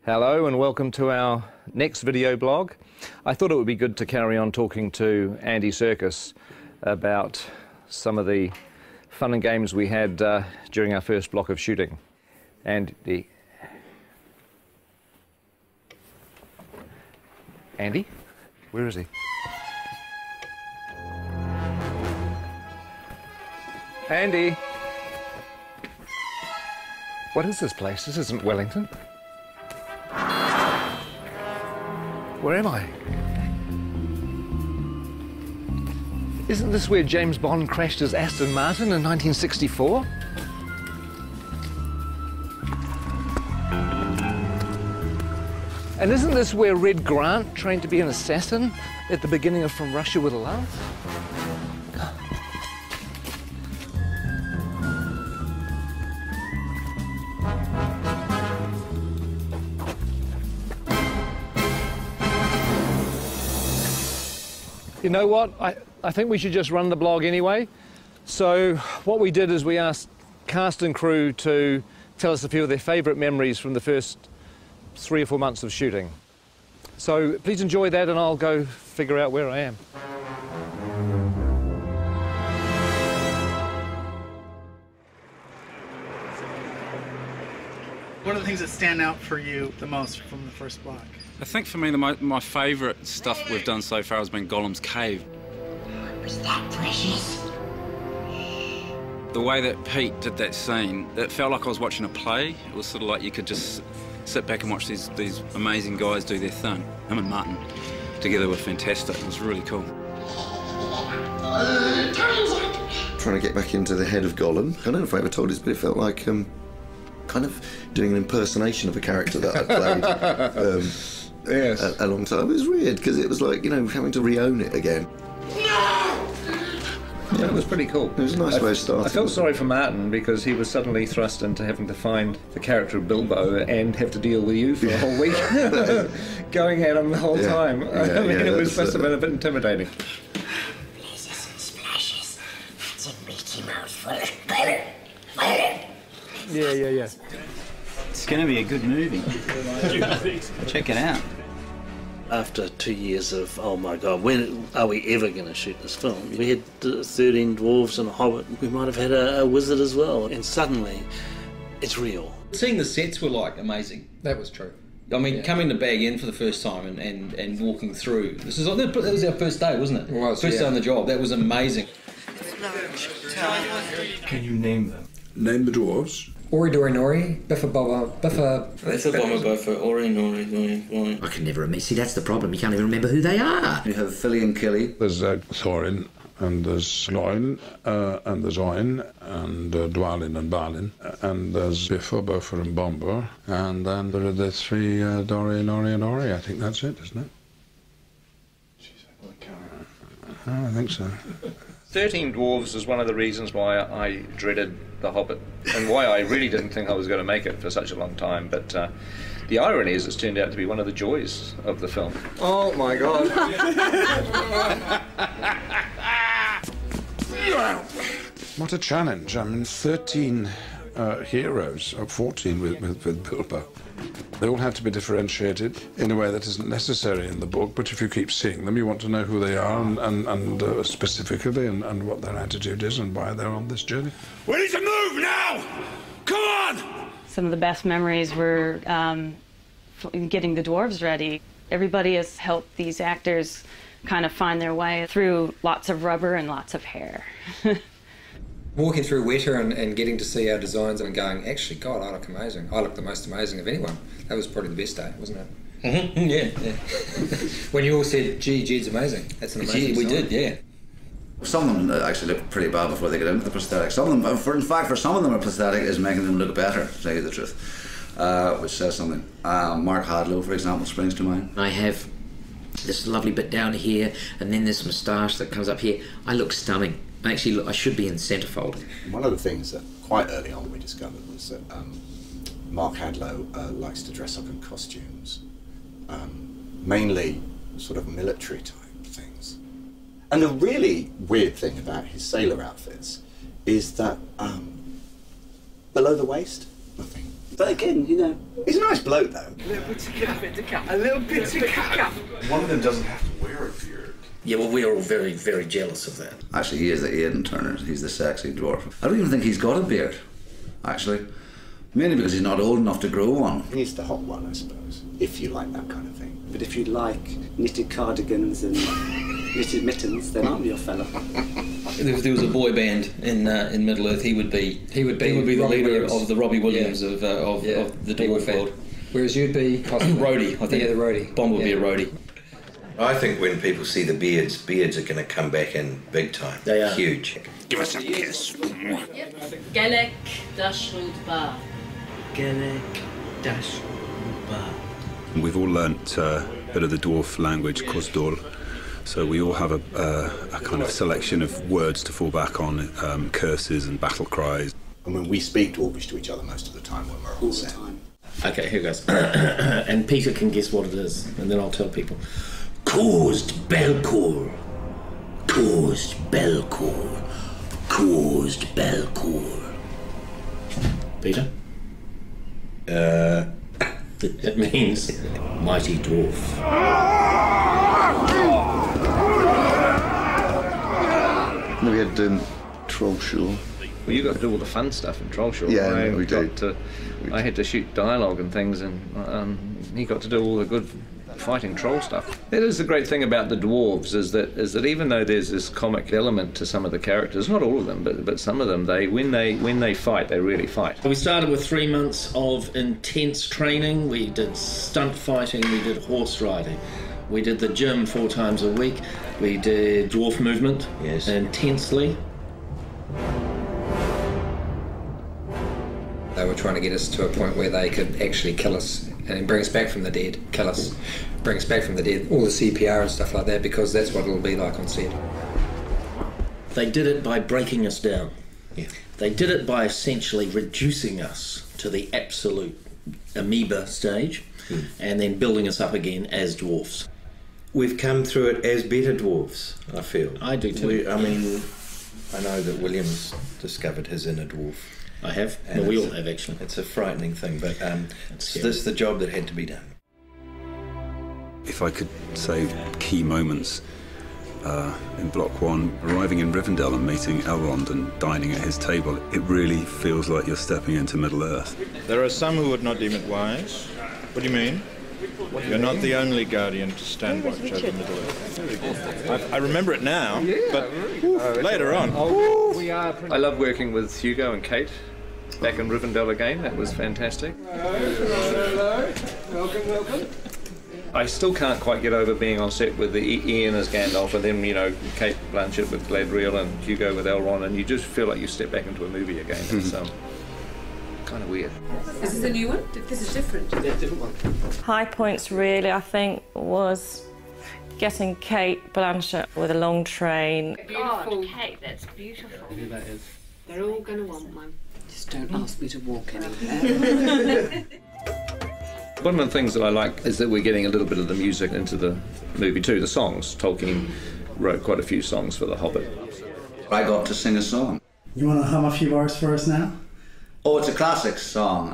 Hello and welcome to our next video blog. I thought it would be good to carry on talking to Andy Serkis about some of the fun and games we had during our first block of shooting. Andy? Where is he? Andy? What is this place? This isn't Wellington. Where am I? Isn't this where James Bond crashed his Aston Martin in 1964? And isn't this where Red Grant trained to be an assassin at the beginning of From Russia with Love? You know what? I think we should just run the blog anyway. So what we did is we asked cast and crew to tell us a few of their favourite memories from the first 3 or 4 months of shooting. So please enjoy that and I'll go figure out where I am. What are the things that stand out for you the most from the first block? I think for me, my favourite stuff we've done so far has been Gollum's cave. Was that precious? The way that Pete did that scene, it felt like I was watching a play. It was sort of like you could just sit back and watch these amazing guys do their thing. Him and Martin together were fantastic. It was really cool. Trying to get back into the head of Gollum. I don't know if I ever told this, but it felt like kind of doing an impersonation of a character that I'd played. Yes. A long time. It was weird because it was like, you know, having to re-own it again. Yeah, it was pretty cool. It was a nice way of starting. I felt sorry for Martin because he was suddenly thrust into having to find the character of Bilbo and have to deal with you for a whole week, going at him the whole time. I mean, it must have been a bit intimidating. Blazes and splashes. It's a meaty mouthful. Yeah. It's going to be a good movie. Check it out. After 2 years of, oh my God, when are we ever going to shoot this film? We had 13 dwarves and a hobbit. We might have had a wizard as well. And suddenly, it's real. Seeing the sets were like amazing. That was true. I mean, coming to Bag End for the first time and walking through. That was our first day, wasn't it? It was, first day on the job. That was amazing. Can you name them? Name the dwarves. Ori Dori Nori, Biffa Bobba, Biffa... Biffa Bobba Buffa, Ori Nori Nori. I can never remember. See, that's the problem. You can't even remember who they are. You have Philly and Killy. There's Thorin, and there's Gloin, and there's Oin, and Dwalin and Balin, and there's Biffa, Buffer and Bomber, and then there are the three Dori, Nori and Ori. I think that's it, isn't it? I think so. 13 Dwarves is one of the reasons why I dreaded The Hobbit and why I really didn't think I was going to make it for such a long time. But the irony is it's turned out to be one of the joys of the film. Oh my God. What a challenge. I mean, 13 heroes, or 14 with Bilbo. They all have to be differentiated in a way that isn't necessary in the book, but if you keep seeing them, you want to know who they are and specifically and what their attitude is and why they're on this journey. We need to move now! Come on! Some of the best memories were getting the dwarves ready. Everybody has helped these actors kind of find their way through lots of rubber and lots of hair. Walking through Weta and getting to see our designs and going, actually, God, I look amazing. I look the most amazing of anyone. That was probably the best day, wasn't it? Mm-hmm. Yeah. When you all said, gee, Jed's amazing. That's an amazing we design. did, yeah. Some of them actually look pretty bad before they get into the prosthetic. Some of them, in fact, for some of them, a prosthetic is making them look better, to tell you the truth, which says something. Mark Hadlow, for example, springs to mind. I have this lovely bit down here, and then this moustache that comes up here. I look stunning. Actually, I should be in centrefold. One of the things that quite early on we discovered was that Mark Hadlow likes to dress up in costumes, mainly sort of military type things. And the really weird thing about his sailor outfits is that below the waist, nothing. But again, you know, he's a nice bloke though. A little bit of cap. A little bit of cap. One of them doesn't have to wear a beard. Yeah, well, we're all very, very jealous of that. Actually, he is the Aidan Turner. He's the sexy dwarf. I don't even think he's got a beard, actually. Mainly because he's not old enough to grow one. He's the hot one, I suppose, if you like that kind of thing. But if you like knitted cardigans and knitted mittens, then I'm your fella. If there was a boy band in Middle Earth, he would be the leader Williams. of the Robbie Williams of the dwarf world. Whereas you'd be roadie, I think. Yeah, the roadie. Bomb would be a roadie. I think when people see the beards are going to come back in big time. They are. Huge. Give us a kiss. Gelek Dashwood Bar. Gelek Dashwood Bar. We've all learnt a bit of the dwarf language, Cosdor, so we all have a kind of selection of words to fall back on, curses and battle cries. And when we speak Dwarvish to each other most of the time when we're all set. Okay, here goes. And Peter can guess what it is, and then I'll tell people. Caused Belcour. Caused Belcour. Caused Belcour. Peter? It means mighty dwarf. We had Trollshaw. Well, you got to do all the fun stuff in Trollshaw. Yeah, we do. I had to shoot dialogue and things, and he got to do all the good fighting troll stuff. That is the great thing about the dwarves, is that even though there's this comic element to some of the characters, not all of them, but some of them, when they fight, they really fight. We started with 3 months of intense training. We did stunt fighting, we did horse riding. We did the gym 4 times a week. We did dwarf movement intensely. They were trying to get us to a point where they could actually kill us and bring us back from the dead, kill us, bring us back from the dead, all the CPR and stuff like that, because that's what it'll be like on set. They did it by breaking us down. Yeah. They did it by essentially reducing us to the absolute amoeba stage and then building us up again as dwarfs. We've come through it as better dwarves, I feel. I do too. I know that William's discovered his inner dwarf. I have. Well, we all have, actually. It's a frightening thing, but this is the job that had to be done. If I could say key moments in Block 1, arriving in Rivendell and meeting Elrond and dining at his table, it really feels like you're stepping into Middle-earth. There are some who would not deem it wise. What do you mean? You're not the only guardian to stand watch over Middle-earth. I remember it now, but later on. I love working with Hugo and Kate back in Rivendell again. That was fantastic. Hello. Welcome. I still can't quite get over being on set with Ian as Gandalf and then, Kate Blanchett with Galadriel and Hugo with Elrond, and you just feel like you step back into a movie again. It's kind of weird. Is this a new one? This is different. Yeah, different one. High points really, I think, was getting Kate Blanchett with a long train. Beautiful. Kate, that's beautiful. Who that is? They're all going to want one. Just don't ask me to walk anywhere. One of the things that I like is that we're getting a little bit of the music into the movie too, the songs. Tolkien wrote quite a few songs for The Hobbit. I got to sing a song. You want to hum a few bars for us now? Oh, it's a classic song.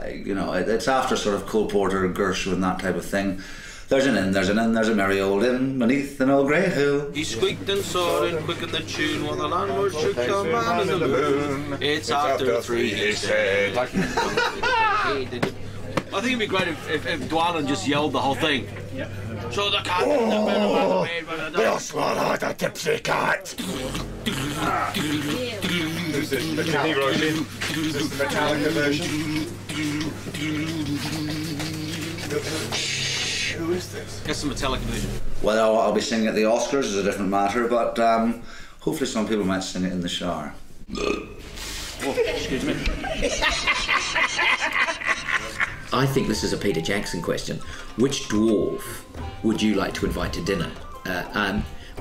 It's after sort of Cole Porter, Gershwin, and that type of thing. There's an inn, there's a merry old inn beneath an old grey hill. He squeaked and sawed and quickened the tune while the landlord shook the man in the moon. It's after 3, he said. I think it'd be great if Dwalin just yelled the whole thing. So the cat They'll swallow the tipsy cat. Is this the version? Is this the Metallica version? Who is this? That's the Metallica version. Well, I'll be singing at the Oscars is a different matter, but hopefully some people might sing it in the shower. Oh, excuse me. I think this is a Peter Jackson question. Which dwarf would you like to invite to dinner?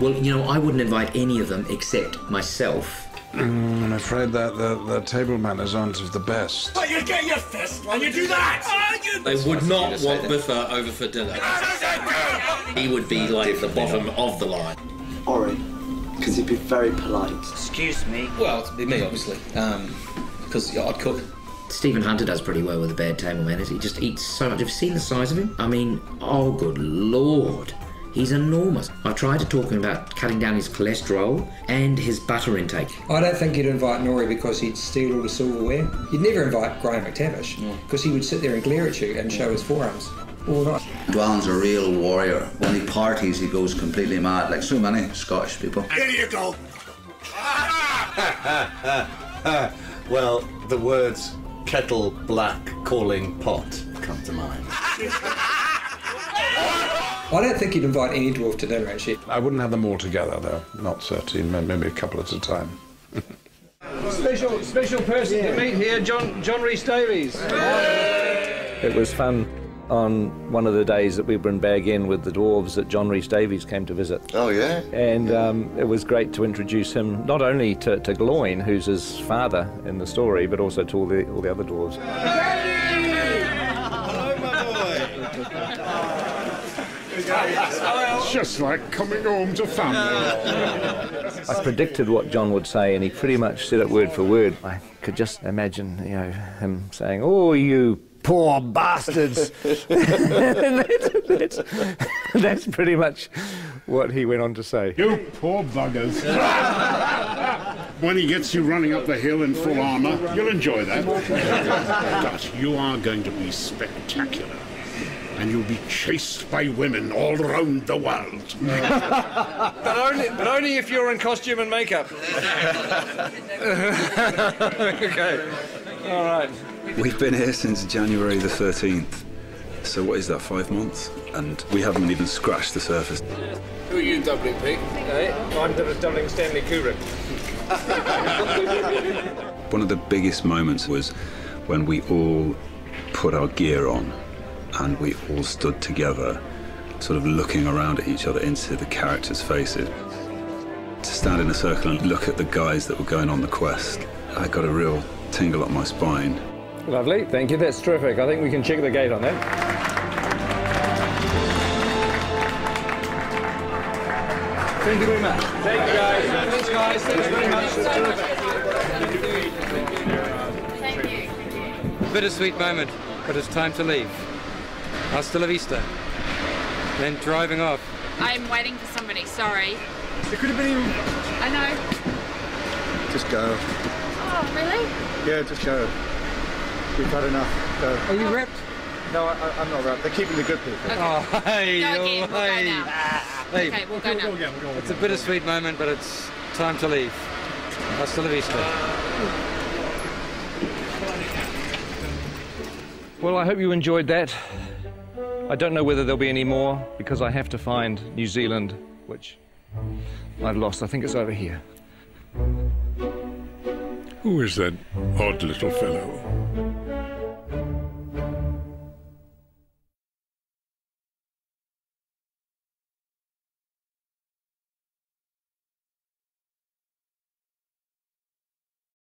Well, I wouldn't invite any of them except myself. I'm afraid that the table manners aren't of the best. But you get your fist when you do that! They would not want Biffa over for dinner. He would be like the bottom of the line. Ori, because he'd be very polite. Excuse me. Well, it'd be me, obviously, because I'd cook. Stephen Hunter does pretty well with a bad table manners. He just eats so much. Have you seen the size of him? I mean, oh good lord. He's enormous. I tried to talk him about cutting down his cholesterol and his butter intake. I don't think you'd invite Norrie because he'd steal all the silverware. You'd never invite Graham McTavish because he would sit there and glare at you and show his forearms all night. Dwallin's a real warrior. When he parties, he goes completely mad, like so many Scottish people. Here you go. Well, the words kettle black calling pot come to mind. I don't think you'd invite any dwarf to dinner, actually. I wouldn't have them all together, though. Not 13, maybe a couple at a time. Special person to meet here, John Rhys Davies. It was fun on one of the days that we were in Bag End with the dwarves that John Rhys Davies came to visit. Oh, yeah? And it was great to introduce him not only to Gloin, who's his father in the story, but also to all the other dwarves. Hello, my boy. It's just like coming home to family. I predicted what John would say, and he pretty much said it word for word. I could just imagine, you know, him saying, "Oh, you poor bastards." that's pretty much what he went on to say. You poor buggers. When he gets you running up the hill in full armour, you'll enjoy that. But you are going to be spectacular. And you'll be chased by women all around the world. but only if you're in costume and makeup. Okay. All right. We've been here since January the 13th. So what is that, 5 months? And we haven't even scratched the surface. Who are you doubling, Pete? Hey, I'm doubling Stanley Kubrick. One of the biggest moments was when we all put our gear on and we all stood together, sort of looking around at each other into the characters' faces. To stand in a circle and look at the guys that were going on the quest, I got a real tingle up my spine. Lovely, thank you, that's terrific. I think we can check the gate on that. Thank you very much. Thank you, guys. Thanks, guys. Thanks very much. Thank you. Bittersweet moment, but it's time to leave. Hasta la vista. Then driving off. I'm waiting for somebody, sorry. It could have been even... I know. Just go. Oh, really? Yeah, just go. We've had enough. Go. Are you wrapped? No, I'm not wrapped. They're keeping the good people. Okay. Oh, hey, Go again, we'll go now. Hey, Okay, we'll go now. it's a bittersweet moment, but it's time to leave. Hasta la vista. Well, I hope you enjoyed that. I don't know whether there'll be any more, because I have to find New Zealand, which I've lost. I think it's over here. Who is that odd little fellow?